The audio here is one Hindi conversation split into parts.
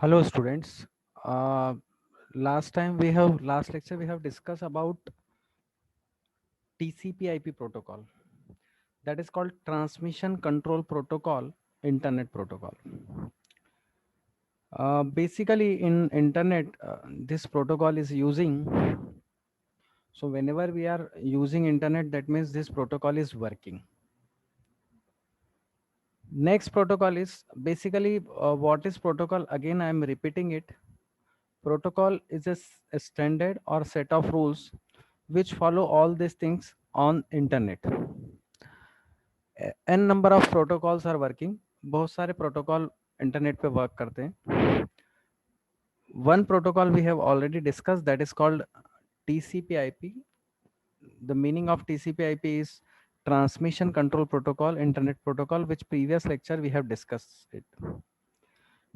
Hello students. Uh, last lecture we have discussed about TCP/IP protocol. That is called Transmission Control Protocol, Internet Protocol. Basically, in Internet, this protocol is using. So whenever we are using Internet, that means this protocol is working. Next protocol is basically what is protocol? Again, I am repeating it. Protocol is a standard or set of rules which follow all these things on internet. n number of protocols are working. बहुत सारे प्रोटोकॉल इंटरनेट पे वर्क करते हैं. One protocol we have already discussed, that is called TCP/IP. The meaning of TCP/IP is Transmission Control Protocol, Internet Protocol, which previous lecture we have discussed it.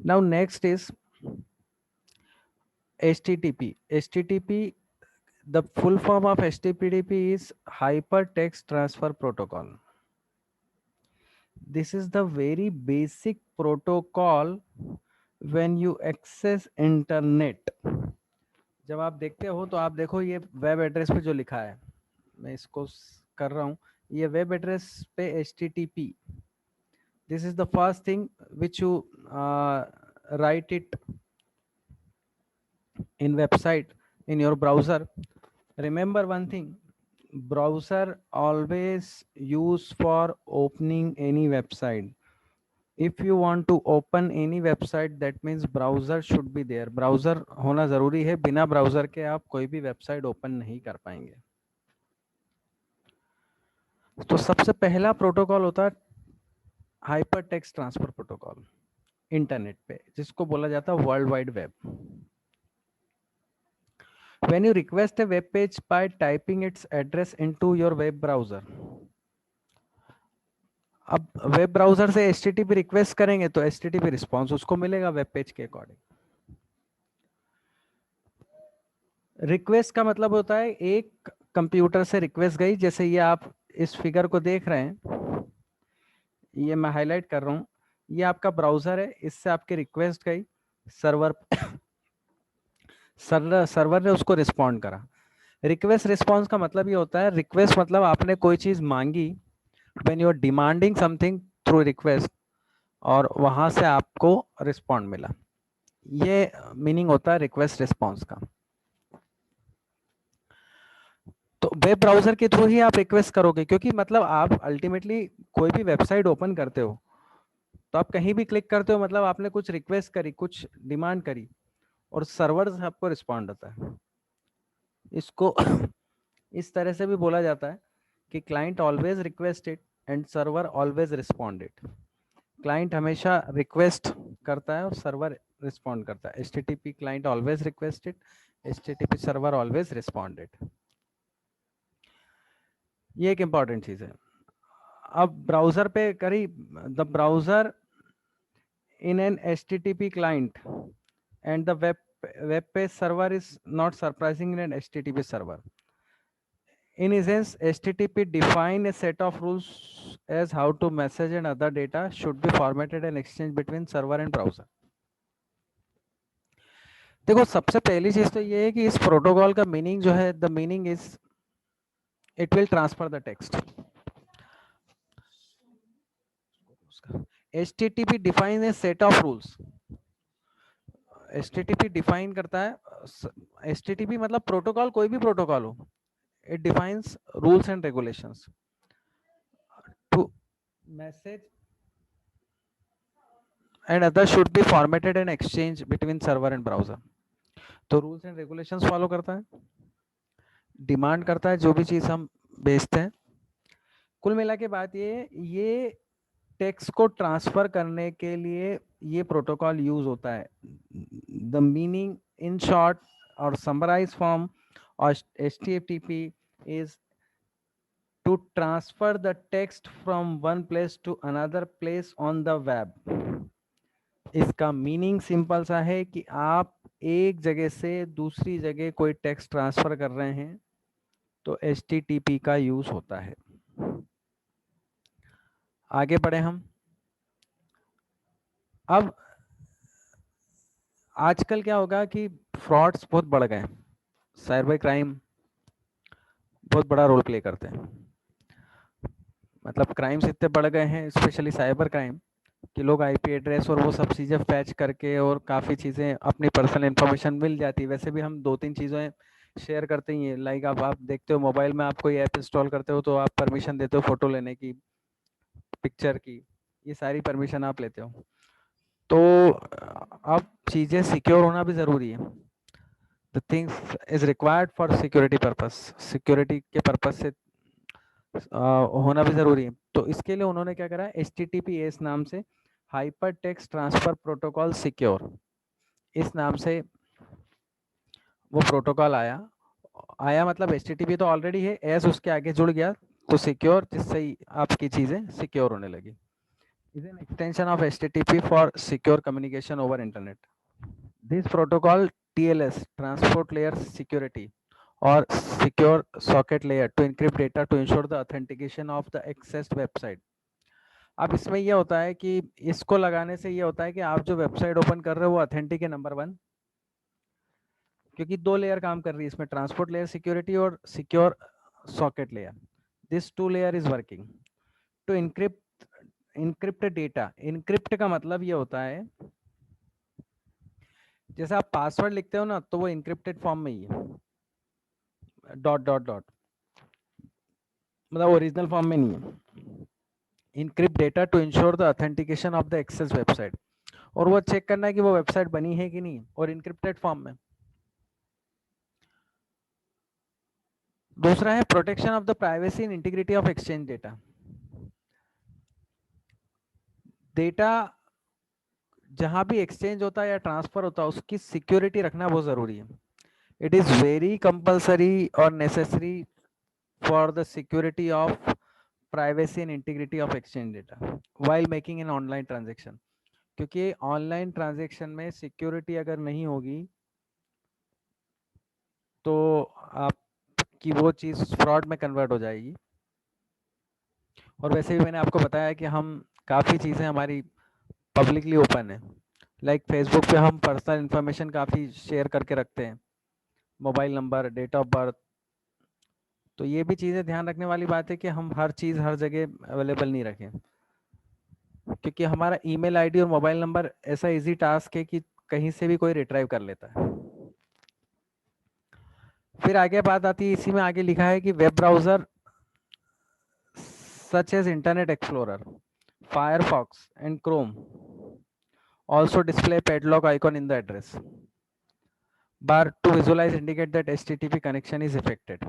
Now next is HTTP. HTTP, the full form of HTTP is Hypertext Transfer Protocol. This is the very basic protocol when you access internet. जब आप देखते हो तो आप देखो ये वेब एड्रेस पे जो लिखा है, मैं इसको कर रहा हूँ, ये वेब एड्रेस पे HTTP. This is the first thing which you write it in website in your browser. Remember one thing, browser always use for opening any website. If you want to open any website, that means browser should be there. Browser होना जरूरी है, बिना ब्राउजर के आप कोई भी वेबसाइट ओपन नहीं कर पाएंगे. तो सबसे पहला प्रोटोकॉल होता है hyper text transfer protocol internet पे, जिसको बोला जाता है world wide web. When you request a web page by typing its address into your web browser, अब वेब ब्राउजर से HTTP रिक्वेस्ट करेंगे तो HTTP रिस्पॉन्स उसको मिलेगा वेब पेज के अकॉर्डिंग. रिक्वेस्ट का मतलब होता है एक कंप्यूटर से रिक्वेस्ट गई, जैसे ये आप इस फिगर को देख रहे हैं, ये मैं हाईलाइट कर रहा हूं, ये आपका ब्राउजर है, इससे आपकी रिक्वेस्ट गई सर्वर सर्वर ने उसको रिस्पॉन्ड करा. रिक्वेस्ट रिस्पॉन्स का मतलब ये होता है, रिक्वेस्ट मतलब आपने कोई चीज मांगी, when you are demanding something through request, और वहां से आपको रिस्पॉन्ड मिला. ये मीनिंग होता है रिक्वेस्ट रिस्पॉन्स का. तो वेब ब्राउजर के थ्रू ही आप रिक्वेस्ट करोगे, क्योंकि मतलब आप अल्टीमेटली कोई भी वेबसाइट ओपन करते हो तो आप कहीं भी क्लिक करते हो, मतलब आपने कुछ रिक्वेस्ट करी, कुछ डिमांड करी, और सर्वर से आपको रिस्पॉन्ड आता है. इसको इस तरह से भी बोला जाता है कि client always requested and server always responded. Client हमेशा रिक्वेस्ट करता है और सर्वर रिस्पॉन्ड करता है. HTTP client always requested, HTTP server always responded. ये एक इंपॉर्टेंट चीज है. अब ब्राउजर पे करी, the browser in an HTTP client and the web page server is not surprising in an HTTP server. In essence, HTTP define a set of rules as how to message and other data should be formatted and exchanged between server and browser. देखो सबसे पहली चीज तो ये है कि इस प्रोटोकॉल का मीनिंग जो है, the meaning is it will transfer the text. HTTP defines a set of rules. HTTP define करता है, HTTP मतलब प्रोटोकॉल, कोई भी प्रोटोकॉल हो, it defines rules and regulations to message and others should be formatted and exchanged between server and browser. तो रूल्स एंड रेगुलेशंस फॉलो करता है, डिमांड करता है जो भी चीज हम भेजते हैं. कुल मिला के बात ये टेक्स्ट को ट्रांसफर करने के लिए ये प्रोटोकॉल यूज होता है. द मीनिंग इन शॉर्ट और summarize form of HTTP is to transfer the text from one place to another place on the web. इसका मीनिंग सिंपल सा है कि आप एक जगह से दूसरी जगह कोई टेक्स्ट ट्रांसफर कर रहे हैं तो HTTP का यूज होता है. आगे बढ़े हम. अब आजकल क्या होगा कि फ्रॉड्स बहुत बढ़ गए हैं, साइबर क्राइम बहुत बड़ा रोल प्ले करते हैं। मतलब क्राइम्स इतने बढ़ गए हैं, स्पेशली साइबर क्राइम, कि लोग आईपी एड्रेस और वो सब चीज़ें फैच करके और काफ़ी चीज़ें अपनी पर्सनल इन्फॉर्मेशन मिल जाती है। वैसे भी हम 2-3 चीज़ें शेयर करते ही हैं, लाइक अब आप देखते हो मोबाइल में आप कोई ऐप इंस्टॉल करते हो तो आप परमिशन देते हो फ़ोटो लेने की, पिक्चर की, ये सारी परमिशन आप लेते हो। तो अब चीज़ें सिक्योर होना भी ज़रूरी है। The things is required for security purpose, security के पर्पस से होना भी ज़रूरी है। तो इसके लिए उन्होंने क्या करा है, HTTPS नाम से, hyper text transfer protocol secure, इस नाम से वो प्रोटोकॉल आया। आया मतलब HTTP तो ऑलरेडी है, एस उसके आगे जुड़ गया तो सिक्योर, जिससे ही आपकी चीज़ें सिक्योर होने लगी। Is an extension of HTTP for secure communication over internet. This protocol TLS, transport layer security, or secure socket layer to encrypt data to ensure the authentication of the accessed website। अब इसमें ये होता है कि इसको लगाने से ये होता है कि आप जो वेबसाइट ओपन कर रहे हो वो ऑथेंटिक है, नंबर 1, क्योंकि 2 लेयर काम कर रही है इसमें, ट्रांसपोर्ट लेयर सिक्योरिटी और secure socket layer. This 2 layer is working to encrypt data. Encrypt का मतलब ये होता है, जैसे आप पासवर्ड लिखते हो ना, तो वो इनक्रिप्टेड फॉर्म में ही है, डॉट डॉट डॉट, मतलब ओरिजिनल फॉर्म में नहीं है। Encrypt data to ensure the authentication of the access website, और वो चेक करना है कि वो वेबसाइट बनी है कि नहीं, और इनक्रिप्टेड फॉर्म में। दूसरा है protection of the privacy and integrity of exchange data. Data जहां भी एक्सचेंज होता है या ट्रांसफर होता है उसकी सिक्योरिटी रखना बहुत जरूरी है। इट इज वेरी कंपल्सरी और necessary for the security of privacy and integrity of exchange data while making an online transaction. क्योंकि ऑनलाइन ट्रांजेक्शन में सिक्योरिटी अगर नहीं होगी तो आपकी वो चीज़ फ्रॉड में कन्वर्ट हो जाएगी। और वैसे भी मैंने आपको बताया कि हम काफ़ी चीज़ें हमारी पब्लिकली ओपन है, लाइक फेसबुक पे हम पर्सनल इन्फॉर्मेशन काफ़ी शेयर करके रखते हैं, mobile number, date of birth. तो ये भी चीज़ें ध्यान रखने वाली बात है कि हम हर चीज़ हर जगह अवेलेबल नहीं रखें, क्योंकि हमारा ईमेल आईडी और मोबाइल नंबर ऐसा इजी टास्क है कि कहीं से भी कोई रिट्राइव कर लेता है। फिर आगे बात आती है, इसी में आगे लिखा है कि web browser such as Internet Explorer, Firefox and Chrome also display padlock icon in the address bar to visualize indicate that HTTP connection is affected।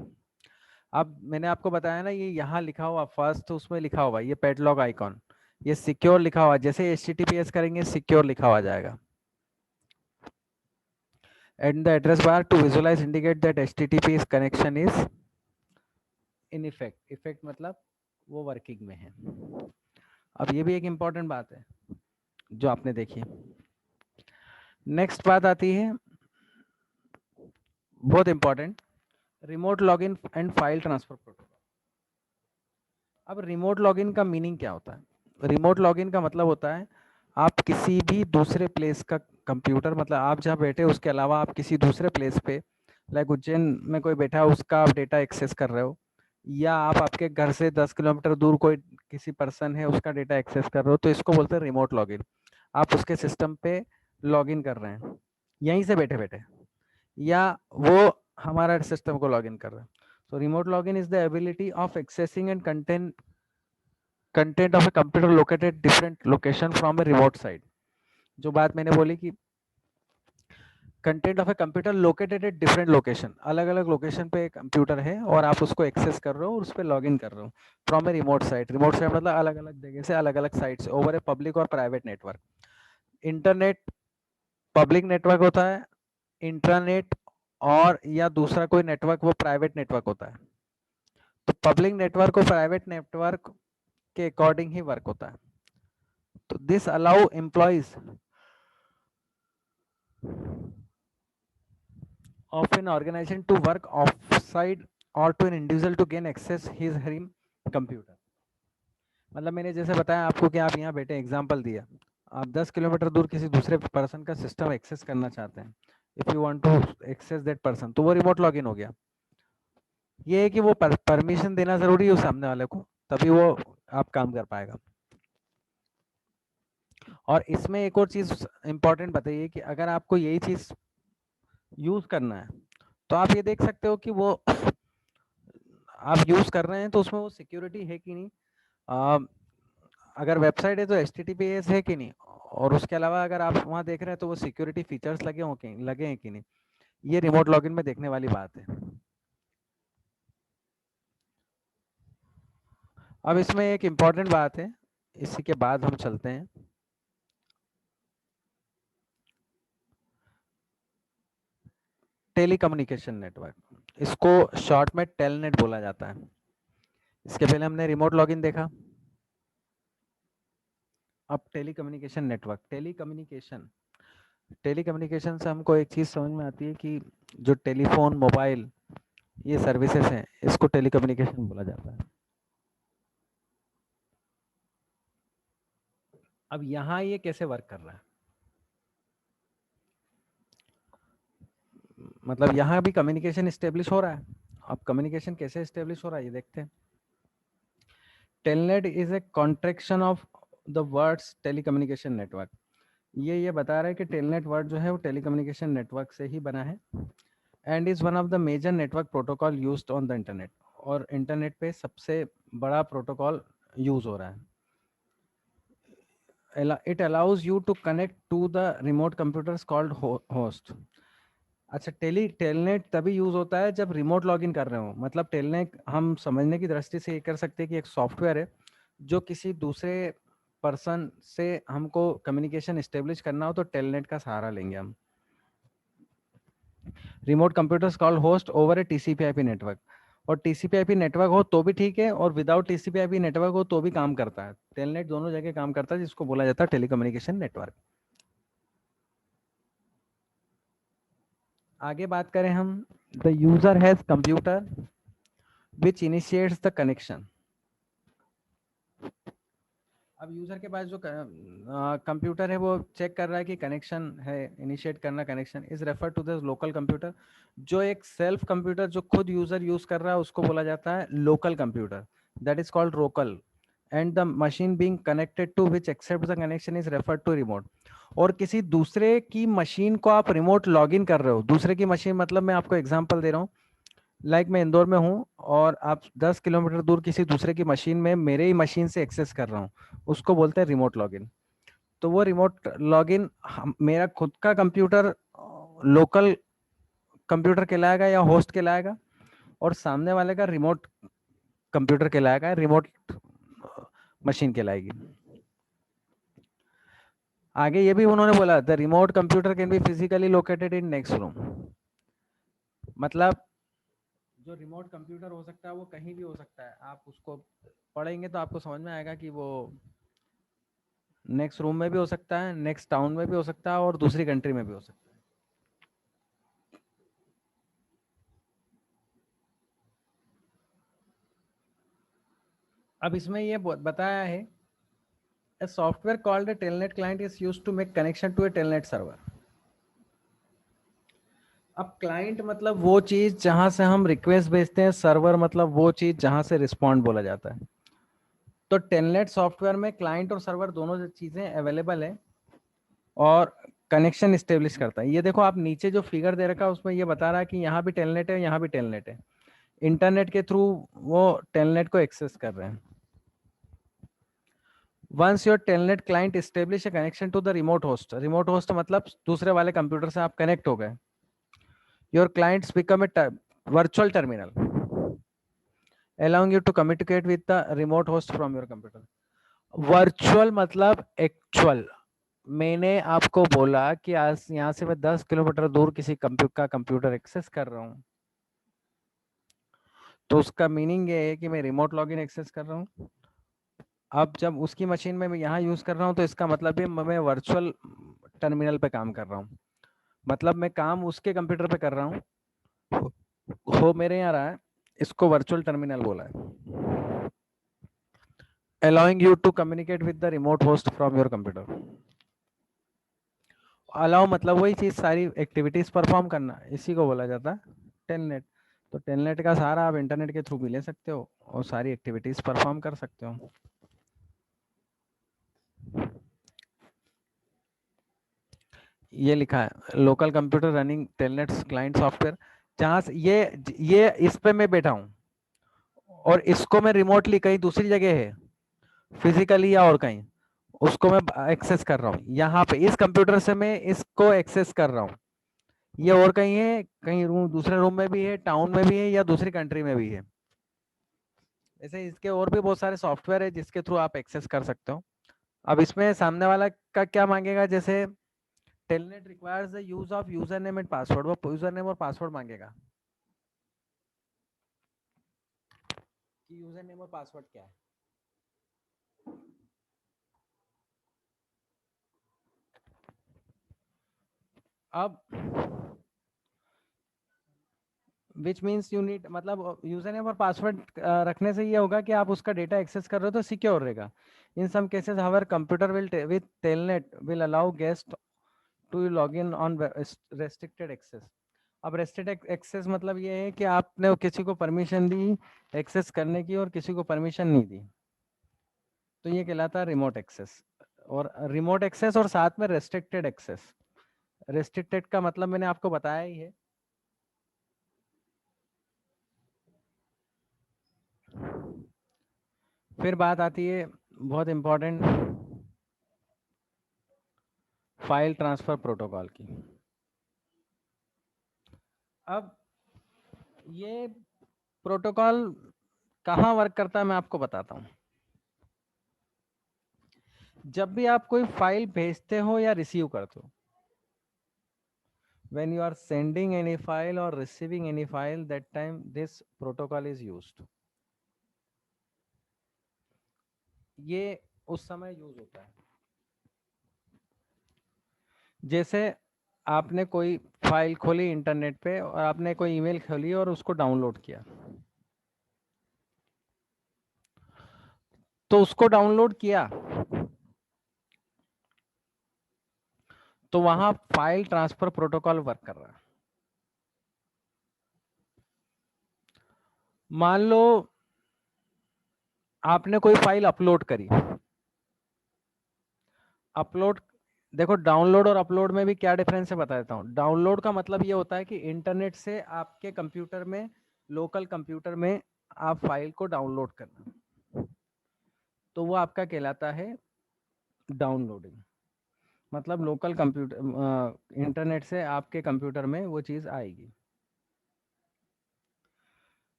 अब मैंने आपको बताया ना, ये यहाँ लिखा हुआ फर्स्ट, तो उसमें लिखा हुआ ये padlock icon, ये सिक्योर लिखा हुआ, जैसे HTTPS करेंगे सिक्योर लिखा हुआ जाएगा। And the address bar to visualize indicate that HTTPS connection is in effect। Effect मतलब वो वर्किंग में है। अब ये भी एक इम्पॉर्टेंट बात है जो आपने देखी। नेक्स्ट बात आती है बहुत important, remote login and file transfer protocol. अब रिमोट लॉगिन का मीनिंग क्या होता है? रिमोट लॉगिन का मतलब होता है आप किसी भी दूसरे प्लेस का कंप्यूटर, मतलब आप जहाँ बैठे उसके अलावा आप किसी दूसरे प्लेस पे, लाइक उज्जैन में कोई बैठा है उसका आप डेटा एक्सेस कर रहे हो, या आप आपके घर से 10 किलोमीटर दूर कोई किसी पर्सन है उसका डेटा एक्सेस कर रहे हो, तो इसको बोलते हैं रिमोट लॉगिन। आप उसके सिस्टम पे लॉगिन कर रहे हैं यहीं से बैठे बैठे, या वो हमारा सिस्टम को लॉगिन कर रहा है। So remote login is the ability of accessing and content of a computer located different location from a remote site। जो बात मैंने बोली कि content of a computer located at different location, अलग अलग लोकेशन पे कंप्यूटर है और आप उसको एक्सेस कर रहे हो और उस पर लॉग इन कर रहे हो from a remote site. Remote site मतलब अलग अलग जगह से अलग अलग साइट से ओवर ए पब्लिक और private network. Internet public network होता है, इंट्रानेट और या दूसरा कोई नेटवर्क वो प्राइवेट नेटवर्क होता है। तो पब्लिक नेटवर्क और प्राइवेट नेटवर्क के अकॉर्डिंग ही वर्क होता है। तो this allow employees of an organization to work offsite or to an individual to gain access his him computer। मतलब मैंने जैसे बताया आपको कि आप यहाँ बैठे, एग्जांपल दिया, आप 10 किलोमीटर दूर किसी दूसरे पर्सन का सिस्टम एक्सेस करना चाहते हैं, if you want to access that person, तो वो रिमोट लॉगिन हो गया। ये है कि वो परमिशन देना जरूरी है उस सामने वाले को, तभी वो आप काम कर पाएगा। और इसमें एक और चीज इंपॉर्टेंट बताइए कि अगर आपको यही चीज यूज करना है तो आप ये देख सकते हो कि वो आप यूज कर रहे हैं तो उसमें वो सिक्योरिटी है कि नहीं, अगर वेबसाइट है तो HTTPS है कि नहीं, और उसके अलावा अगर आप वहाँ देख रहे हैं तो वो सिक्योरिटी फीचर्स लगे हैं कि नहीं, ये रिमोट लॉगिन में देखने वाली बात है। अब इसमें एक इम्पॉर्टेंट बात है, इसी के बाद हम चलते हैं। टेलीकम्युनिकेशन नेटवर्क, इसको शॉर्ट में टेलनेट बोला जाता है। इसके पहले हमने रिमोट लॉगिन देखा, अब टेलीकम्युनिकेशन नेटवर्क। टेलीकम्युनिकेशन से हमको एक चीज़ समझ में आती है कि जो टेलीफोन, मोबाइल, ये सर्विसेज हैं, इसको टेलीकम्युनिकेशन बोला जाता है। अब यहाँ ये कैसे वर्क कर रहा है, मतलब यहाँ भी कम्युनिकेशन इस्टेब्लिश हो रहा है। अब कम्युनिकेशन कैसे इस्टेब्लिश हो रहा है ये देखते हैं। Telnet is a contraction of the words telecommunication network. ये बता रहा है कि टेलनेट वर्ड जो है वो टेलीकम्युनिकेशन नेटवर्क से ही बना है, and is one of the major network protocol used on the internet. और इंटरनेट पे सबसे बड़ा प्रोटोकॉल यूज हो रहा है। It allows you to connect to the remote computers called host. अच्छा, टेलनेट तभी यूज होता है जब रिमोट लॉगिन कर रहे हो। मतलब टेलनेट हम समझने की दृष्टि से ये कर सकते हैं कि एक सॉफ्टवेयर है जो किसी दूसरे पर्सन से हमको कम्युनिकेशन इस्टेब्लिश करना हो तो टेलनेट का सहारा लेंगे हम। Remote computers called host over a TCP/IP network. और TCP/IP नेटवर्क हो तो भी ठीक है, और विदाउट TCP/IP नेटवर्क हो तो भी काम करता है। टेलनेट दोनों जगह काम करता है, जिसको बोला जाता है टेलीकम्युनिकेशन नेटवर्क। आगे बात करें हम, the user has computer which initiates the connection. अब यूजर के पास जो कंप्यूटर है वो चेक कर रहा है कि कनेक्शन है, इनिशिएट करना connection is refer to the local computer. जो एक सेल्फ कंप्यूटर जो खुद यूजर यूज कर रहा है उसको बोला जाता है local computer, that is called local. And the machine being connected to which accept the connection is referred to remote. और किसी दूसरे की मशीन को आप रिमोट लॉगिन कर रहे हो, दूसरे की मशीन मतलब मैं आपको एग्जांपल दे रहा हूँ, मैं इंदौर में हूँ और आप 10 किलोमीटर दूर किसी दूसरे की मशीन में मेरे ही मशीन से एक्सेस कर रहा हूँ, उसको बोलते हैं रिमोट लॉगिन। तो वो रिमोट लॉगिन मेरा खुद का कंप्यूटर लोकल कंप्यूटर कहलाएगा या होस्ट कहलाएगा, और सामने वाले का रिमोट कंप्यूटर कहलाएगा, रिमोट मशीन कहलाएगी। आगे ये भी उन्होंने बोला, the remote computer can be physically located in next room. मतलब जो रिमोट कंप्यूटर हो सकता है वो कहीं भी हो सकता है। आप उसको पढ़ेंगे तो आपको समझ में आएगा कि वो नेक्स्ट रूम में भी हो सकता है, नेक्स्ट टाउन में भी हो सकता है, और दूसरी कंट्री में भी हो सकता है। अब इसमें ये बताया है, a software called a telnet client is used to make connection to a telnet server। अब क्लाइंट मतलब वो चीज जहां से हम रिक्वेस्ट भेजते हैं, सर्वर मतलब वो चीज जहां से रिस्पॉन्ड बोला जाता है। तो टेलनेट सॉफ्टवेयर में क्लाइंट और सर्वर दोनों चीजें अवेलेबल है और कनेक्शन स्टेब्लिश करता है। ये देखो आप नीचे जो फिगर दे रखा है उसमें ये बता रहा है कि यहाँ भी टेलनेट है, यहाँ भी टेलनेट है। इंटरनेट के थ्रू वो टेलनेट को एक्सेस कर रहे हैं। Once your telnet client establish a connection to the remote host मतलब दूसरे वाले कंप्यूटर से आप कनेक्ट हो गए, your clients become a virtual terminal allowing you to communicate with the remote host from your computer। Virtual मतलब एक्चुअल। मैंने आपको बोला कि आज यहाँ से मैं 10 किलोमीटर दूर किसी कंप्यूटर एक्सेस कर रहा हूँ, तो उसका मीनिंग ये है कि मैं रिमोट लॉगिन एक्सेस कर रहा हूँ। अब जब उसकी मशीन में मैं यहाँ यूज कर रहा हूँ तो इसका मतलब है मैं वर्चुअल टर्मिनल पे काम कर रहा हूँ। मतलब मैं काम उसके कंप्यूटर पे कर रहा हूँ, हो मेरे यहाँ रहा है, इसको वर्चुअल टर्मिनल बोला है। allowing you to communicate with the remote host from your computer। Allow मतलब वही चीज, सारी एक्टिविटीज परफॉर्म करना, इसी को बोला जाता है टेलनेट। तो टेलनेट का सहारा आप इंटरनेट के थ्रू भी ले सकते हो और सारी एक्टिविटीज परफॉर्म कर सकते हो। ये लिखा है local computer running telnet client software, जहां से ये इस पे मैं बैठा हूँ और इसको मैं रिमोटली कहीं दूसरी जगह है, फिजिकली या और कहीं, उसको मैं एक्सेस कर रहा हूँ। यहाँ पे इस कंप्यूटर से मैं इसको एक्सेस कर रहा हूँ, ये और कहीं है, कहीं रूम दूसरे रूम में भी है, टाउन में भी है, या दूसरी कंट्री में भी है। ऐसे इसके और भी बहुत सारे सॉफ्टवेयर है जिसके थ्रू आप एक्सेस कर सकते हो। अब इसमें सामने वाला का क्या मांगेगा, जैसे telnet requires the use of user name and password, वो यूजर नेम और पासवर्ड मांगेगा कि यूजर नेम और पासवर्ड क्या है। अब विच मीन्स यू नीड, मतलब यूजर नेम और पासवर्ड रखने से ये होगा कि आप उसका डेटा एक्सेस कर रहे हो तो सिक्योर रहेगा। In some cases however computer will with telnet will allow guest to log in on restricted access. अब रेस्ट्रिक्टेड एक्सेस मतलब ये है कि आपने किसी को परमिशन दी एक्सेस करने की और किसी को परमिशन नहीं दी, तो ये कहलाता है रिमोट एक्सेस। और रिमोट एक्सेस और साथ में रेस्ट्रिक्टेड एक्सेस। रेस्ट्रिक्टेड का मतलब मैंने आपको बताया ही है। फिर बात आती है बहुत इंपॉर्टेंट, फाइल ट्रांसफर प्रोटोकॉल की। अब ये प्रोटोकॉल कहाँ वर्क करता है मैं आपको बताता हूँ। जब भी आप कोई फाइल भेजते हो या रिसीव करते हो, when you are sending any file or receiving any file, that time this protocol is used। ये उस समय यूज होता है जैसे आपने कोई फाइल खोली इंटरनेट पे और आपने कोई ईमेल खोली और उसको डाउनलोड किया, तो उसको डाउनलोड किया तो वहां फाइल ट्रांसफर प्रोटोकॉल वर्क कर रहा है। मान लो आपने कोई फाइल अपलोड करी, अपलोड, देखो डाउनलोड और अपलोड में भी क्या डिफरेंस है बता देता हूँ। डाउनलोड का मतलब ये होता है कि इंटरनेट से आपके कंप्यूटर में, लोकल कंप्यूटर में आप फाइल को डाउनलोड करना, तो वो आपका कहलाता है डाउनलोडिंग। मतलब लोकल कंप्यूटर इंटरनेट से आपके कंप्यूटर में वो चीज़ आएगी।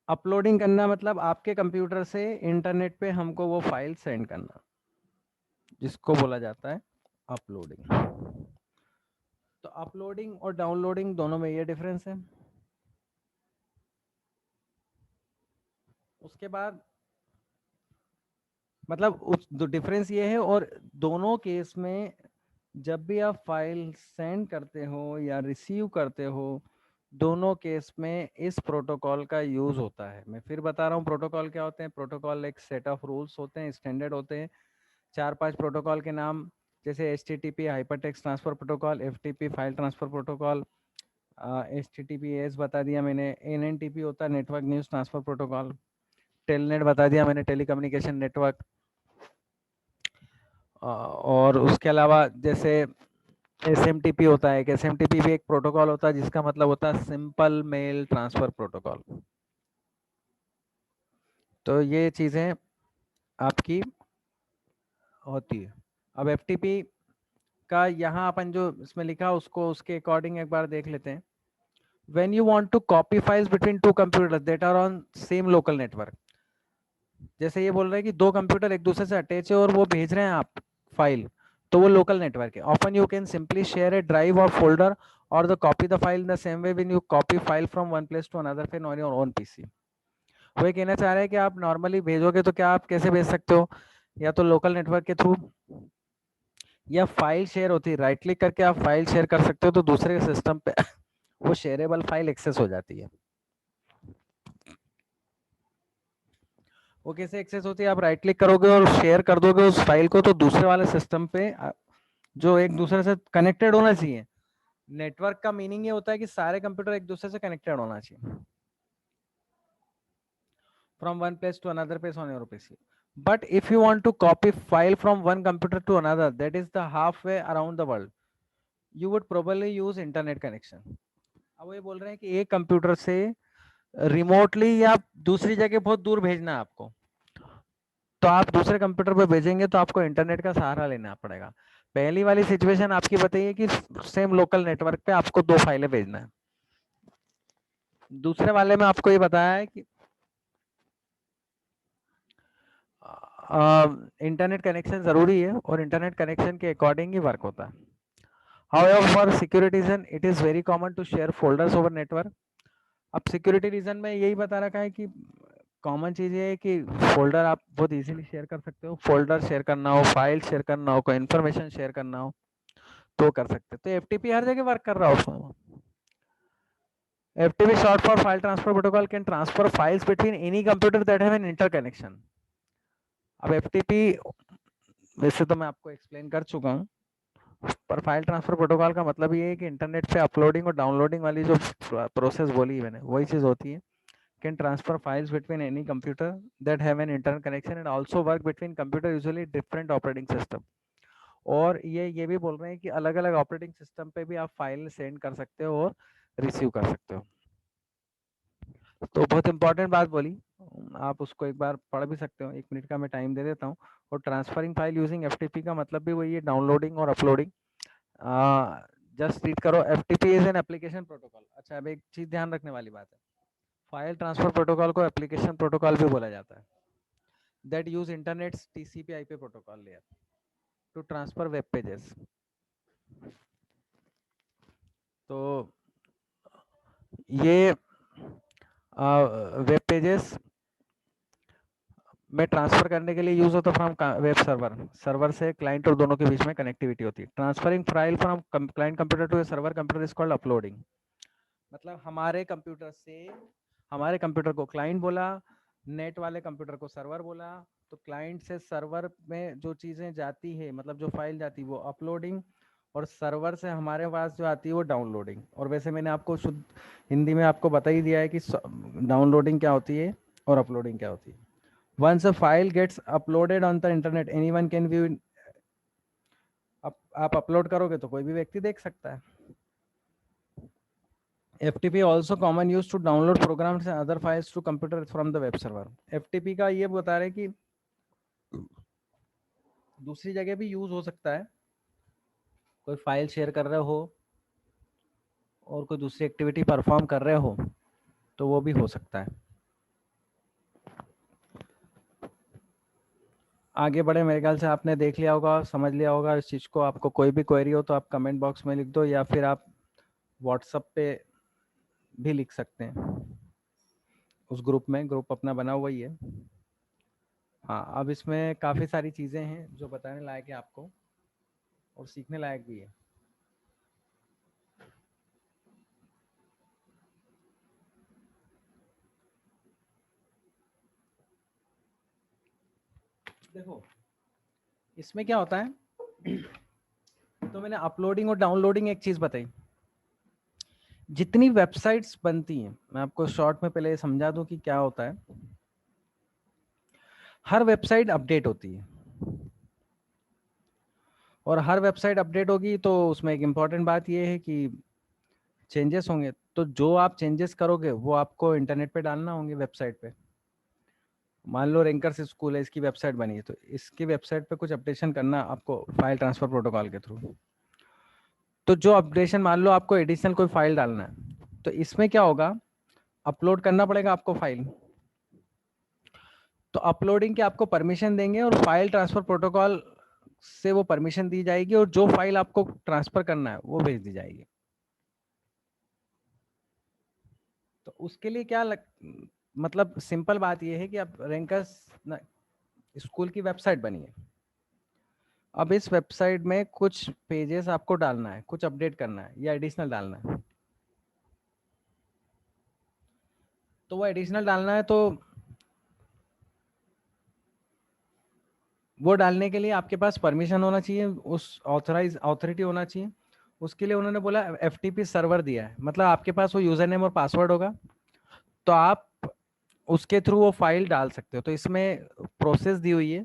अपलोडिंग करना मतलब आपके कंप्यूटर से इंटरनेट पे हमको वो फाइल सेंड करना, जिसको बोला जाता है अपलोडिंग। तो अपलोडिंग और डाउनलोडिंग दोनों में ये डिफरेंस है। उसके बाद मतलब उस डिफरेंस ये है, और दोनों केस में जब भी आप फाइल सेंड करते हो या रिसीव करते हो, दोनों केस में इस प्रोटोकॉल का यूज होता है। मैं फिर बता रहा हूँ प्रोटोकॉल क्या होते हैं। प्रोटोकॉल एक सेट ऑफ रूल्स होते हैं, स्टैंडर्ड होते हैं। 4-5 प्रोटोकॉल के नाम, जैसे HTTP hypertext transfer protocol, FTP file transfer protocol, HTTPS बता दिया मैंने, NNTP होता है network news transfer protocol, telnet बता दिया मैंने टेलीकम्युनिकेशन नेटवर्क। और उसके अलावा जैसे SMTP होता है, SMTP भी एक प्रोटोकॉल होता है जिसका मतलब होता है सिंपल मेल ट्रांसफर प्रोटोकॉल। तो ये चीजें आपकी होती है। अब FTP का यहाँ अपन जो इसमें लिखा उसको उसके अकॉर्डिंग एक बार देख लेते हैं। When you want to copy files between two computers that are on same local network, जैसे ये बोल रहा है कि दो कंप्यूटर एक दूसरे से अटैच है और वो भेज रहे हैं आप फाइल, तो वो लोकल नेटवर्क है। Often you can simply share a drive और फोल्डर और the copy the file in the same way when you copy file from one place to another फिर ऑन योर ओन पीसी। वो ये कहना चाह रहे हैं कि आप नॉर्मली भेजोगे तो क्या आप कैसे भेज सकते हो, या तो लोकल नेटवर्क के थ्रू, या फाइल शेयर होती है, राइट क्लिक करके आप फाइल शेयर कर सकते हो तो दूसरे सिस्टम पे वो शेयरेबल फाइल एक्सेस हो जाती है। वो कैसे एक्सेस होती है, आप राइट क्लिक करोगे और शेयर कर दोगे उस फाइल को तो दूसरे वाले सिस्टम पे जो एक दूसरे से कनेक्टेड होना चाहिए। नेटवर्क का मीनिंग ये होता है कि सारे कंप्यूटर एक दूसरे से कनेक्टेड होना चाहिए, from one place to another place on your PC. But if you want to copy file from one computer to another, that is the halfway around the world, you would probably use internet connection. अब वो ये बोल रहे हैं कि एक कंप्यूटर से रिमोटली या दूसरी जगह बहुत दूर भेजना है आपको, तो आप दूसरे कंप्यूटर पे भेजेंगे तो आपको इंटरनेट का सहारा लेना पड़ेगा। पहली वाली सिचुएशन आपकी बताइए कि सेम लोकल नेटवर्क पे आपको 2 फाइलें भेजना है। दूसरे वाले में आपको ये बताया है कि इंटरनेट कनेक्शन जरूरी है और इंटरनेट कनेक्शन के अकॉर्डिंग ही वर्क होता है। However, for security reason, it is very common to share folders over network. अब सिक्योरिटी रीजन में यही बता रखा है कि कॉमन चीज ये है कि फोल्डर आप बहुत इजीली शेयर कर सकते हो। फोल्डर शेयर करना हो, फाइल शेयर करना हो, कोई इन्फॉर्मेशन शेयर करना हो तो कर सकते हो। तो एफटीपी हर जगह वर्क कर रहा है उसमें। FTP short for file transfer protocol can transfer files between any computer that have an interconnection. अब FTP वैसे तो मैं आपको एक्सप्लेन कर चुका हूँ, पर फाइल ट्रांसफर प्रोटोकॉल का मतलब ये है कि इंटरनेट पे अपलोडिंग और डाउनलोडिंग वाली जो प्रोसेस बोली मैंने वही चीज होती है। Can transfer files between any computer that have an internet connection and also work between computer usually different operating system. और ये भी बोल रहे हैं कि अलग अलग ऑपरेटिंग सिस्टम पे भी आप फाइल सेंड कर सकते हो और रिसीव कर सकते हो। तो बहुत इंपॉर्टेंट बात बोली, आप उसको एक बार पढ़ भी सकते हो, 1 मिनट का मैं टाइम दे देता हूँ। और ट्रांसफरिंग फाइल यूजिंग एफटीपी का मतलब भी वही है, डाउनलोडिंग और अपलोडिंग। जस्ट रीड करो, FTP is an application protocol. अच्छा, अब एक चीज ध्यान रखने वाली बात है, फाइल ट्रांसफर प्रोटोकॉल को एप्लीकेशन प्रोटोकॉल भी बोला जाता है। That use internet TCP IP protocol layer to transfer web pages. तो ये वेब पेजेस में ट्रांसफर करने के लिए यूज होता है फ्रॉम वेब सर्वर। सर्वर से क्लाइंट और दोनों के बीच में कनेक्टिविटी होती है। Transferring file from client computer to server computer is called uploading. मतलब हमारे कंप्यूटर से हमारे कंप्यूटर को क्लाइंट बोला, नेट वाले कंप्यूटर को सर्वर बोला। तो क्लाइंट से सर्वर में जो चीजें जाती है, मतलब जो फाइल जाती है वो अपलोडिंग, और सर्वर से हमारे पास जो आती है वो डाउनलोडिंग। और वैसे मैंने आपको शुद्ध हिंदी में आपको बता ही दिया है कि डाउनलोडिंग क्या होती है और अपलोडिंग क्या होती है। Once a file gets uploaded on the internet, anyone can view it. आप अपलोड करोगे तो कोई भी व्यक्ति देख सकता है। FTP also common used to download programs and other files to computer from the web server. FTP का ये बता रहे कि दूसरी जगह भी यूज हो सकता है, कोई फाइल शेयर कर रहे हो और कोई दूसरी एक्टिविटी परफॉर्म कर रहे हो तो वो भी हो सकता है। आगे बढ़े, मेरे ख्याल से आपने देख लिया होगा, समझ लिया होगा इस चीज़ को। आपको कोई भी क्वेरी हो तो आप कमेंट बॉक्स में लिख दो या फिर आप व्हाट्सएप पे भी लिख सकते हैं। उस ग्रुप में, ग्रुप अपना बना हुआ ही है। हाँ, अब इसमें काफ़ी सारी चीज़ें हैं जो बताने लायक है आपको और सीखने लायक भी है। देखो इसमें क्या होता है, तो मैंने अपलोडिंग और डाउनलोडिंग एक चीज़ बताई। जितनी वेबसाइट्स बनती हैं, मैं आपको शॉर्ट में पहले समझा दूं कि क्या होता है। हर वेबसाइट अपडेट होती है और हर वेबसाइट अपडेट होगी तो उसमें एक इम्पॉर्टेंट बात यह है कि चेंजेस होंगे। तो जो आप चेंजेस करोगे वो आपको इंटरनेट पे डालना होंगे, वेबसाइट पे। मान लो रैंकर्स स्कूल है, इसकी वेबसाइट बनी है, तो इसकी वेबसाइट पे कुछ अपडेशन करना आपको फाइल ट्रांसफर प्रोटोकॉल के थ्रू। तो जो अपडेशन, मान लो आपको एडिशनल कोई फाइल डालना है, तो इसमें क्या होगा, अपलोड करना पड़ेगा आपको फाइल। तो अपलोडिंग के आपको परमिशन देंगे और फाइल ट्रांसफर प्रोटोकॉल से वो परमिशन दी जाएगी और जो फाइल आपको ट्रांसफर करना है वो भेज दी जाएगी। तो उसके लिए मतलब सिंपल बात ये है कि अब रैंकर्स स्कूल की वेबसाइट बनी है। अब इस वेबसाइट में कुछ पेजेस आपको डालना है, कुछ अपडेट करना है या एडिशनल डालना है। तो वो एडिशनल डालना है तो वो डालने के लिए आपके पास परमिशन होना चाहिए, उस ऑथोरिटी होना चाहिए। उसके लिए उन्होंने बोला FTP सर्वर दिया है, मतलब आपके पास वो यूजर नेम और पासवर्ड होगा, तो आप उसके थ्रू वो फाइल डाल सकते हो। तो इसमें प्रोसेस दी हुई है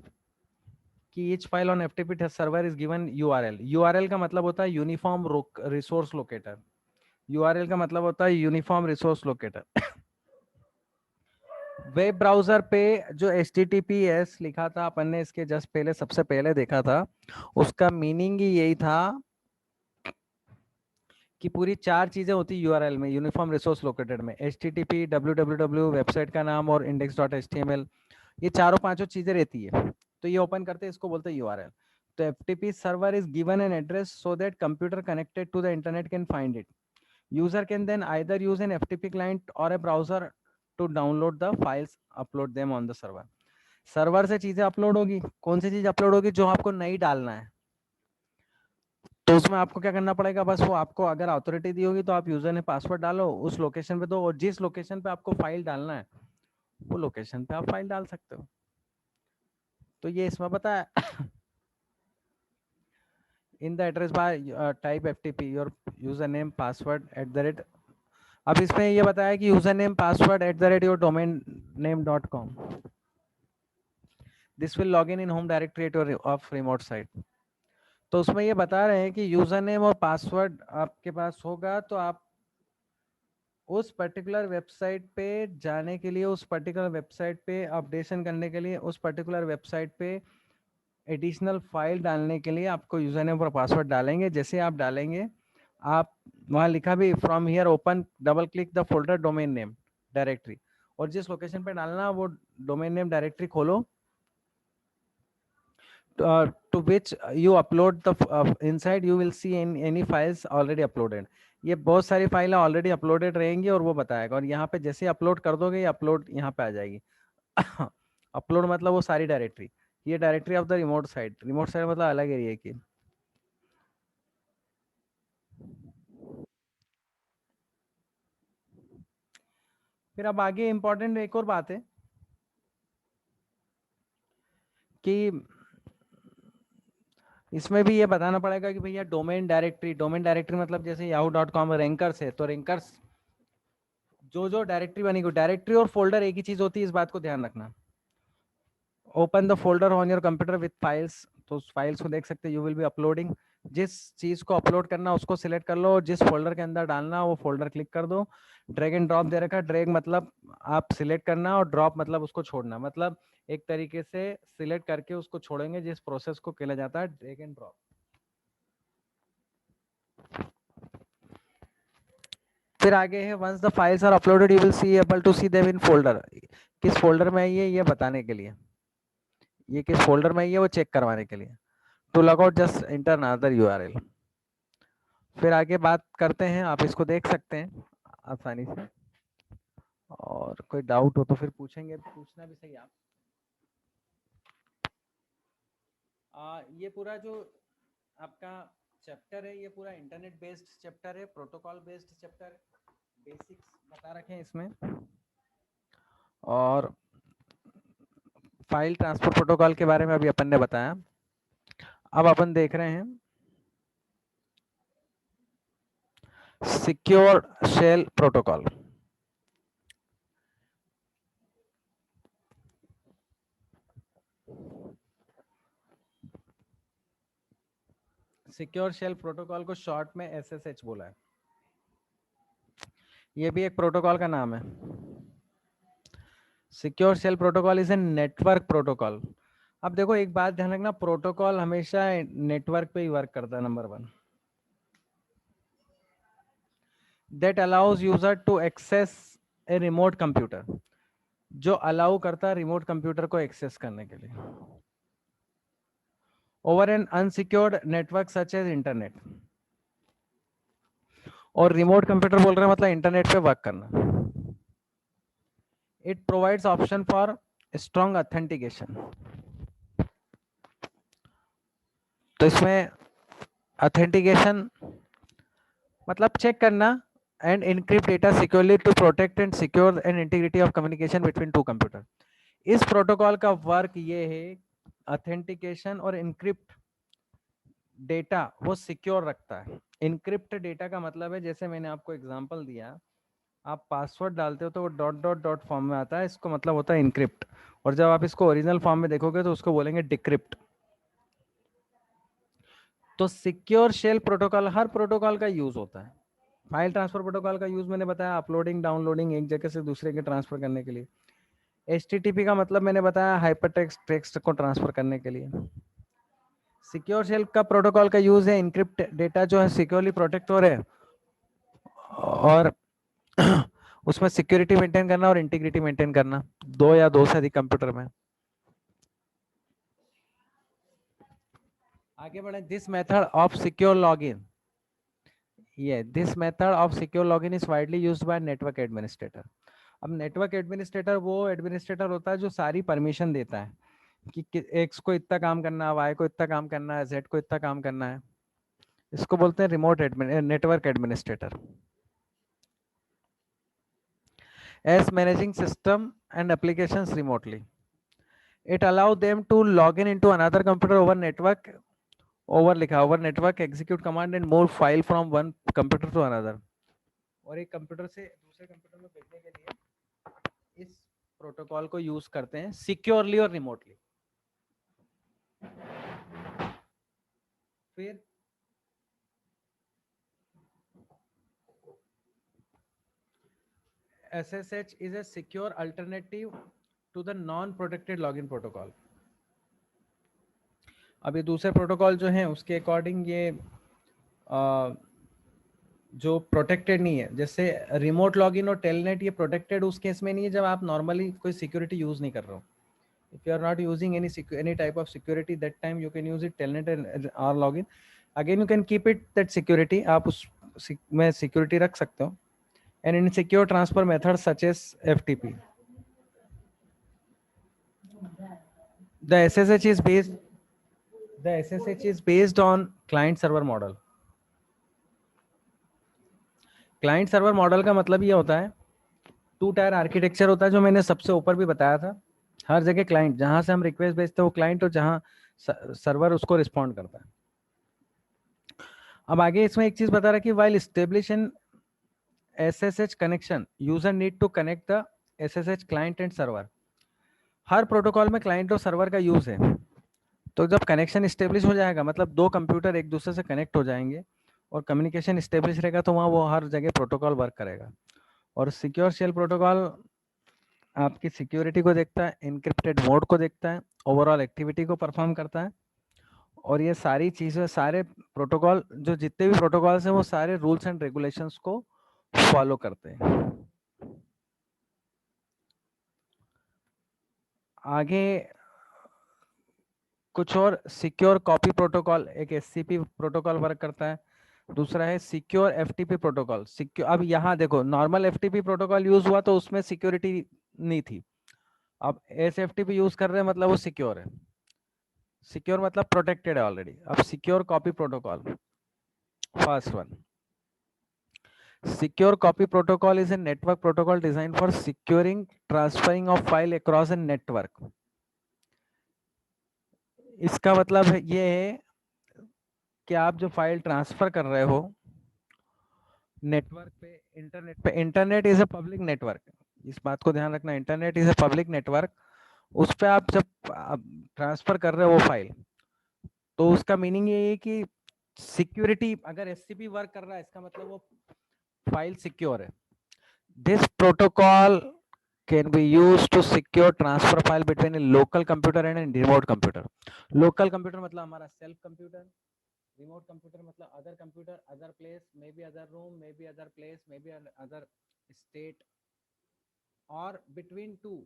कि each file on FTP server is given URL। URL का मतलब होता है यूनिफॉर्म रिसोर्स लोकेटर। URL का मतलब होता है uniform resource locator. Web browser पे जो HTTPS लिखा था अपन ने इसके जस्ट पहले, सबसे पहले देखा था, उसका मीनिंग ही यही था कि पूरी 4 चीजें होती URL में, यूनिफॉर्म रिसोर्स लोकेटेड में, HTTP, www वेबसाइट का नाम और index.html, ये चारों पांचों चीजें रहती है। तो ये ओपन करते हैं, इसको बोलते हैं URL। तो FTP server is given an address so that computer connected to the internet can find it. User can then either use an FTP client or a browser to download the files, upload them on the server. Server से चीजें अपलोड होगी, कौन सी चीज अपलोड होगी, जो आपको नहीं डालना है, तो उसमें आपको क्या करना पड़ेगा, बस वो आपको अगर अथॉरिटी दी होगी तो आप यूजर ने पासवर्ड डालो, उस लोकेशन पे दो, और जिस लोकेशन पे आपको फाइल डालना है वो लोकेशन पे आप फाइल डाल सकते हो। तो ये इसमें पता है, in the address bar type FTP your user name password at the rate. अब इसमें ये बताया कि user name password at the rate your domain name.com, this will log in home directory of remote site. तो उसमें ये बता रहे हैं कि यूजर नेम और पासवर्ड आपके पास होगा तो आप उस पर्टिकुलर वेबसाइट पे जाने के लिए, उस पर्टिकुलर वेबसाइट पे अपडेशन करने के लिए, उस पर्टिकुलर वेबसाइट पे एडिशनल फाइल डालने के लिए आपको यूजर नेम और पासवर्ड डालेंगे। जैसे आप डालेंगे, आप वहाँ लिखा भी from here open double click the folder domain name directory, और जिस लोकेशन पे डालना वो डोमेन नेम डायरेक्टरी खोलो, to which you upload the inside you will see any files already uploaded। ये बहुत सारी फाइलें ऑलरेडी अपलोडेड रहेंगी और वो बताएगा, और यहाँ पे जैसे अपलोड कर दोगे ये अपलोड यहाँ पे आ जाएगी। अपलोड मतलब वो सारी डायरेक्टरी, ये directory of the remote site, remote site मतलब अलग एरिया की। फिर अब आगे इंपॉर्टेंट एक और बात है कि इसमें भी ये बताना पड़ेगा कि भैया डोमेन डायरेक्टरी, डोमेन डायरेक्टरी मतलब जैसे yahoo.com रैंकर्स है, तो रैंकर्स जो जो डायरेक्टरी बनेगी, डायरेक्टरी और फोल्डर एक ही चीज होती है, इस बात को ध्यान रखना। Open the folder on your computer with files, तो उस फाइल्स को देख सकते हैं, यू विल बी अपलोडिंग। जिस चीज को अपलोड करना उसको सिलेक्ट कर लो, जिस फोल्डर के अंदर डालना वो फोल्डर क्लिक कर दो। ड्रैग एंड ड्रॉप दे रखा है, ड्रैग मतलब आप सिलेक्ट करना और ड्रॉप मतलब उसको छोड़ना, मतलब एक तरीके से सिलेक्ट करके उसको छोड़ेंगे, जिस प्रोसेस को किया जाता है ड्रैग एंड ड्रॉप। फिर आगे है once the files are uploaded you will see able to see them in folder. किस फोल्डर में है ये बताने के लिए, ये किस फोल्डर में है ये वो चेक करवाने के लिए। To log out just enter another URL। फिर आगे बात करते हैं, आप इसको देख सकते हैं आसानी से, और कोई डाउट हो तो फिर पूछेंगे, पूछना भी सही आप। ये पूरा जो आपका चैप्टर है ये पूरा इंटरनेट बेस्ड चैप्टर है, प्रोटोकॉल बेस्ड चैप्टर, बेसिक्स बता रखे हैं इसमें, और फाइल ट्रांसफर प्रोटोकॉल के बारे में अभी अपन ने बताया। अब अपन देख रहे हैं secure shell protocol. Secure shell protocol को शॉर्ट में SSH बोला है, ये भी एक प्रोटोकॉल का नाम है। Secure shell protocol is a network protocol. अब देखो एक बात ध्यान रखना, प्रोटोकॉल हमेशा नेटवर्क पे ही वर्क करता है, number 1। That allows user to access a remote computer, जो अलाउ करता है रिमोट कंप्यूटर को एक्सेस करने के लिए over an unsecured network such as internet. और रिमोट कंप्यूटर बोल रहे हैं मतलब इंटरनेट पे वर्क करना। It provides option for strong authentication. तो इसमें ऑथेंटिकेशन मतलब चेक करना, and encrypt data securely to protect and secure and integrity of communication between two computer। इस प्रोटोकॉल का वर्क ये है ऑथेंटिकेशन और इनक्रिप्ट डेटा वो सिक्योर रखता है। इनक्रिप्ट डेटा का मतलब है, जैसे मैंने आपको एग्जांपल दिया, आप पासवर्ड डालते हो तो वो डॉट डॉट डॉट फॉर्म में आता है, इसको मतलब होता है इनक्रिप्ट, और जब आप इसको ओरिजिनल फॉर्म में देखोगे तो उसको बोलेंगे डिक्रिप्ट। तो सिक्योर शेल प्रोटोकॉल हर प्रोटोकॉल का यूज होता है। फाइल ट्रांसफर प्रोटोकॉल का यूज मैंने बताया, अपलोडिंग डाउनलोडिंग एक जगह से दूसरे के ट्रांसफर करने के लिए। HTTP का मतलब मैंने बताया हाइपरटेक्स्ट टेक्स्ट को ट्रांसफर करने के लिए। सिक्योर शेल का प्रोटोकॉल का यूज है इनक्रिप्ट डेटा जो है सिक्योरली प्रोटेक्ट हो रहे हैं, और उसमें सिक्योरिटी मेंटेन करना और इंटीग्रिटी मेंटेन करना, दो या दो से अधिक कंप्यूटर में। आगे बढ़े, this method of secure login, ये this method of secure login is widely used by network administrator. अब नेटवर्क एडमिनिस्ट्रेटर वो एडमिनिस्ट्रेटर होता है जो सारी परमिशन देता है कि एक्स को इतना काम करना है, वाई को इतना काम करना है, जेड को इतना काम करना है। इसको बोलते हैं remote network administrator. As managing system and applications remotely, it allow them to log in into another computer over network, over लिखा over network, execute command and move file from one computer to another, और एक कंप्यूटर से दूसरे कंप्यूटर में भेजने के लिए इस प्रोटोकॉल को यूज करते हैं सिक्योरली और रिमोटली। फिर SSH is a secure alternative to the non-protected login protocol। अब ये दूसरे प्रोटोकॉल जो हैं उसके अकॉर्डिंग ये जो प्रोटेक्टेड नहीं है, जैसे रिमोट लॉगिन और टेलनेट, ये प्रोटेक्टेड उस केस में नहीं है जब आप नॉर्मली कोई सिक्योरिटी यूज नहीं कर रहे हो। If you are not using any type of security, that time you can use it telnet and rlogin. Again you can keep it that security, आप उस में सिक्योरिटी रख सकते हो। And in secure transfer method such as FTP, the SSH is based the SSH is based on client server model। Client server model का मतलब ये होता है, 2 टायर आर्किटेक्चर होता है, जो मैंने सबसे ऊपर भी बताया था। हर जगह क्लाइंट, जहां से हम रिक्वेस्ट भेजते हैं वो क्लाइंट, और जहां सर्वर उसको रिस्पॉन्ड करता है। अब आगे इसमें एक चीज बता रहा है कि while establish an SSH connection, user need to connect the SSH client and server। Her protocol में क्लाइंट और सर्वर का यूज है, तो जब कनेक्शन स्टेब्लिश हो जाएगा मतलब दो कंप्यूटर एक दूसरे से कनेक्ट हो जाएंगे और कम्युनिकेशन स्टेब्लिश रहेगा, तो वहाँ वो हर जगह प्रोटोकॉल वर्क करेगा। और सिक्योर शेल प्रोटोकॉल आपकी सिक्योरिटी को देखता है, इनक्रिप्टेड मोड को देखता है, ओवरऑल एक्टिविटी को परफॉर्म करता है, और ये सारी चीजें, सारे प्रोटोकॉल, जो जितने भी प्रोटोकॉल्स हैं वो सारे रूल्स एंड रेगुलेशंस को फॉलो करते हैं। आगे कुछ और, सिक्योर कॉपी प्रोटोकॉल एक SCP प्रोटोकॉल वर्क करता है। दूसरा है सिक्योर FTP प्रोटोकॉल। सिक्योर, अब यहाँ देखो नॉर्मल FTP प्रोटोकॉल यूज हुआ तो उसमें सिक्योरिटी नहीं थी, अब SFTP यूज कर रहे हैं मतलब वो सिक्योर है। सिक्योर मतलब प्रोटेक्टेड है ऑलरेडी। अब secure copy protocol, first one, secure copy protocol is a network protocol design for securing transferring of file across a network. इसका मतलब ये है कि आप जो फाइल ट्रांसफर कर रहे हो नेटवर्क पे, इंटरनेट पे, internet is a public network, इस बात को ध्यान रखना, internet is a public network. उस पे आप जब ट्रांसफर कर रहे हो वो फाइल, तो उसका मीनिंग ये है कि सिक्योरिटी, अगर SCP वर्क कर रहा है इसका मतलब वो फाइल सिक्योर है। This protocol can be used to secure transfer file between a local computer and a remote computer। local computer मतलब हमारा self computer, remote computer मतलब other computer, other place, maybe other room, maybe other place, maybe other state, और between two,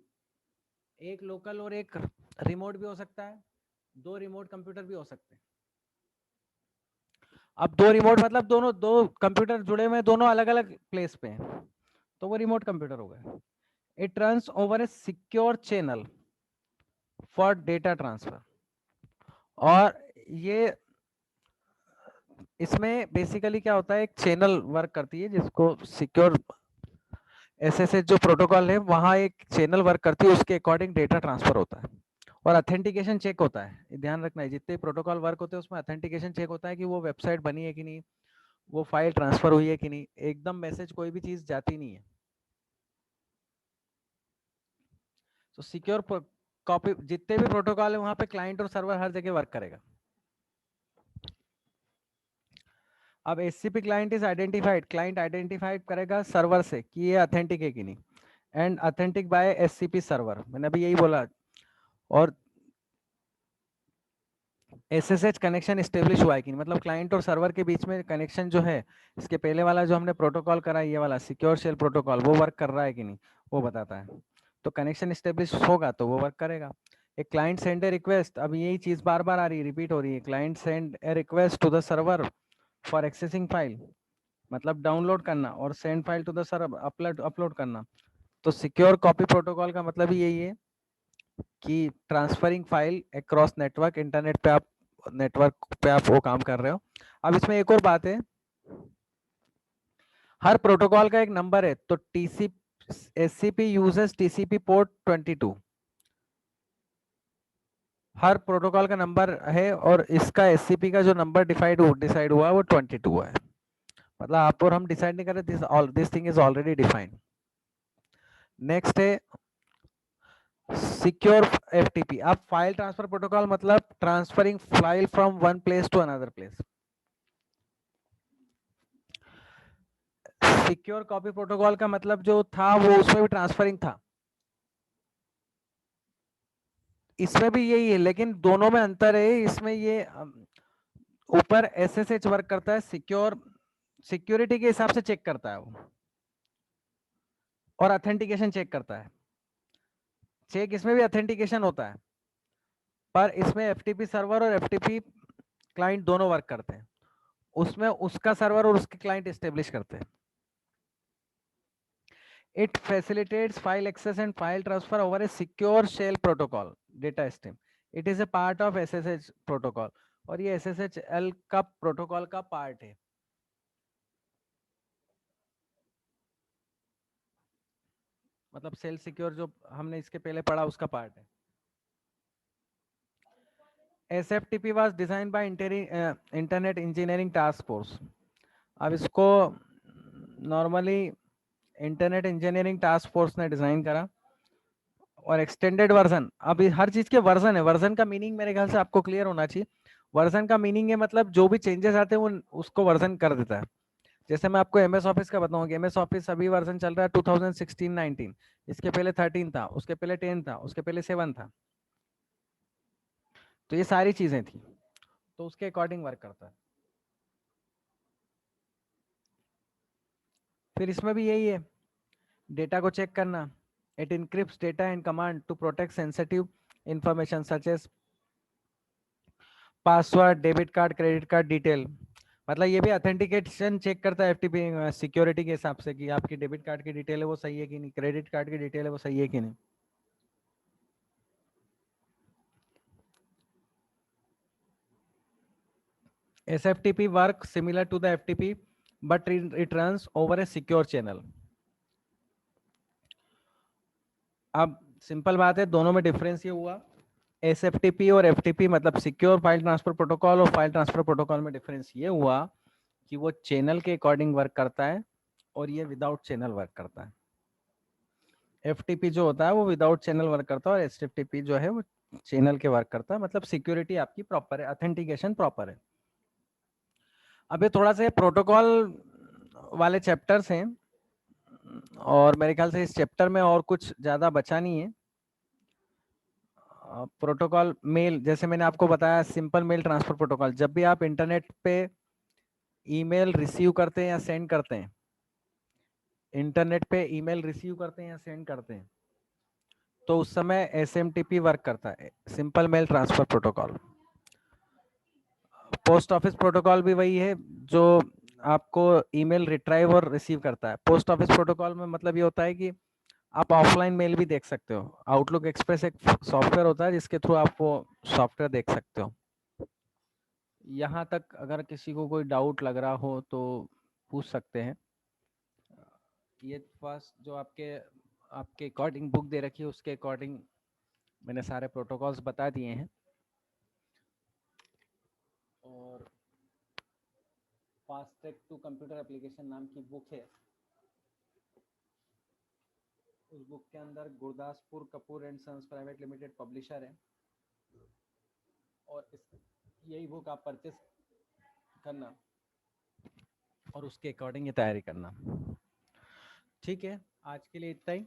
एक local और एक remote भी हो सकता है, दो remote computer भी हो सकते हैं। अब दो रिमोट मतलब दोनों, दो कंप्यूटर जुड़े हुए हैं, दोनों अलग अलग प्लेस पे हैं, तो वो रिमोट कंप्यूटर हो गए। It runs over A secure channel for data transfer, और ये इसमें बेसिकली क्या होता है, एक चैनल वर्क करती है जिसको सिक्योर SSH जो प्रोटोकॉल है वहां एक चैनल वर्क करती है, उसके अकॉर्डिंग डेटा ट्रांसफर होता है। और ऑथेंटिकेशन चेक होता है, ये ध्यान रखना है, जितने प्रोटोकॉल वर्क होते हैं उसमें ऑथेंटिकेशन चेक होता है कि वो वेबसाइट बनी है कि नहीं, वो फाइल ट्रांसफर हुई है कि नहीं, एकदम मैसेज कोई भी चीज जाती नहीं है। तो सिक्योर कॉपी, जितने भी प्रोटोकॉल है वहां पे क्लाइंट और सर्वर हर जगह वर्क करेगा। अब HCP client is identified, client identified करेगा सर्वर से कि ये ऑथेंटिक है कि नहीं, and authentic by HCP server, मैंने अभी यही बोला। और एसएसएच कनेक्शन स्टेब्लिश हुआ है कि नहीं, मतलब क्लाइंट और सर्वर के बीच में कनेक्शन जो है, इसके पहले वाला जो हमने प्रोटोकॉल करा, ये वाला सिक्योर शेल प्रोटोकॉल, वो वर्क कर रहा है कि नहीं, वो बताता है। तो कनेक्शन स्टेब्लिश होगा तो वो वर्क करेगा। एक क्लाइंट सेंड ए रिक्वेस्ट, अब यही चीज बार बार आ रही है, रिपीट हो रही है, client send a request to the server for accessing file, मतलब डाउनलोड करना, और send file to the server, upload करना। तो सिक्योर कॉपी प्रोटोकॉल का मतलब ही यही है कि transferring file across network, internet पे आप, नेटवर्क पे आप वो काम कर रहे हो। अब इसमें एक और बात है, हर प्रोटोकॉल का एक नंबर है, तो TC SCP uses TCP port 22, हर प्रोटोकॉल का नंबर है, और इसका एससीपी का जो नंबर डिसाइड हुआ वो 22 है। मतलब आप और हम डिसाइड नहीं कर रहे, this thing is already defined. Next है सिक्योर एफटीपी। अब फाइल ट्रांसफर प्रोटोकॉल मतलब transferring file from one place to another place. Secure copy protocol का मतलब जो था वो उसमें भी ट्रांसफरिंग था, इसमें भी यही है, लेकिन दोनों में अंतर है। इसमें ये ऊपर एसएसएच वर्क करता है, सिक्योरिटी के हिसाब से चेक करता है वो, और ऑथेंटिकेशन चेक करता है। चेक इसमें भी ऑथेंटिकेशन होता है, पर इसमें एफटीपी सर्वर और एफटीपी क्लाइंट दोनों वर्क करते हैं, उसमें उसका सर्वर और उसके क्लाइंट एस्टेब्लिश करते हैं। It facilitates file access and file transfer over a secure shell protocol data stream. It is a part of SSH protocol, और ये SSHL का प्रोटोकॉल का पार्ट है। मतलब सेल सिक्योर जो हमने इसके पहले पढ़ा उसका पार्ट है। SFTP was designed by Internet Engineering Task Force. अब इसको normally internet engineering task force ने डिजाइन करा, और एक्सटेंडेड वर्जन, अब हर चीज के वर्जन है, वर्जन का मीनिंग मेरे ख्याल से आपको क्लियर होना चाहिए। वर्जन का मीनिंग है मतलब जो भी चेंजेस आते हैं वो उसको वर्जन कर देता है। जैसे मैं आपको एमएस ऑफिस का बताऊंगा, एमएस ऑफिस अभी वर्जन चल रहा है 2016-19, इसके पहले 13 था, उसके पहले 10 था, उसके पहले 7 था। तो ये सारी चीजें थी, तो उसके अकॉर्डिंग वर्क करता है। फिर इसमें भी यही है, डेटा को चेक करना। It encrypts data and command to protect sensitive information such as password, debit card, credit card detail. मतलब ये भी ऑथेंटिकेशन चेक करता है एफटीपी सिक्योरिटी के हिसाब से कि आपकी डेबिट कार्ड की डिटेल है वो सही है कि नहीं, क्रेडिट कार्ड की डिटेल है वो सही है कि नहीं। SFTP work similar to the FTP, but it runs over a secure channel. अब सिंपल बात है, दोनों में डिफरेंस ये हुआ, SFTP और FTP मतलब सिक्योर फाइल ट्रांसफर प्रोटोकॉल और फाइल ट्रांसफर प्रोटोकॉल में डिफरेंस ये हुआ कि वो चैनल के अकॉर्डिंग वर्क करता है, और ये विदाउट चैनल वर्क करता है। FTP जो होता है वो विदाउट चैनल वर्क करता है, और SFTP जो है वो चैनल के वर्क करता है, मतलब सिक्योरिटी आपकी प्रॉपर है, ऑथेंटिकेशन प्रॉपर है। अब ये थोड़ा सा प्रोटोकॉल वाले चैप्टर्स हैं, और मेरे ख्याल से इस चैप्टर में और कुछ ज़्यादा बचा नहीं है। प्रोटोकॉल मेल, जैसे मैंने आपको बताया, सिंपल मेल ट्रांसफर प्रोटोकॉल, जब भी आप इंटरनेट पे ईमेल रिसीव करते हैं या सेंड करते हैं, इंटरनेट पे ईमेल रिसीव करते हैं या सेंड करते हैं, तो उस समय SMTP वर्क करता है, simple mail transfer protocol. Post office protocol भी वही है जो आपको ईमेल रिट्राइव और रिसीव करता है। पोस्ट ऑफिस प्रोटोकॉल में मतलब ये होता है कि आप ऑफलाइन मेल भी देख सकते हो। आउटलुक एक्सप्रेस एक सॉफ्टवेयर होता है जिसके थ्रू आप वो सॉफ्टवेयर देख सकते हो। यहाँ तक अगर किसी को कोई डाउट लग रहा हो तो पूछ सकते हैं। ये फर्स्ट जो आपके आपके अकॉर्डिंग बुक दे रखी है उसके अकॉर्डिंग मैंने सारे प्रोटोकॉल्स बता दिए हैं। और fast track to computer application नाम की बुक है, उस बुक के अंदर Gurdaspur Kapoor and sons private limited publisher है, और यही बुक आप परचेस करना और उसके अकॉर्डिंग ये तैयारी करना। ठीक है, आज के लिए इतना ही।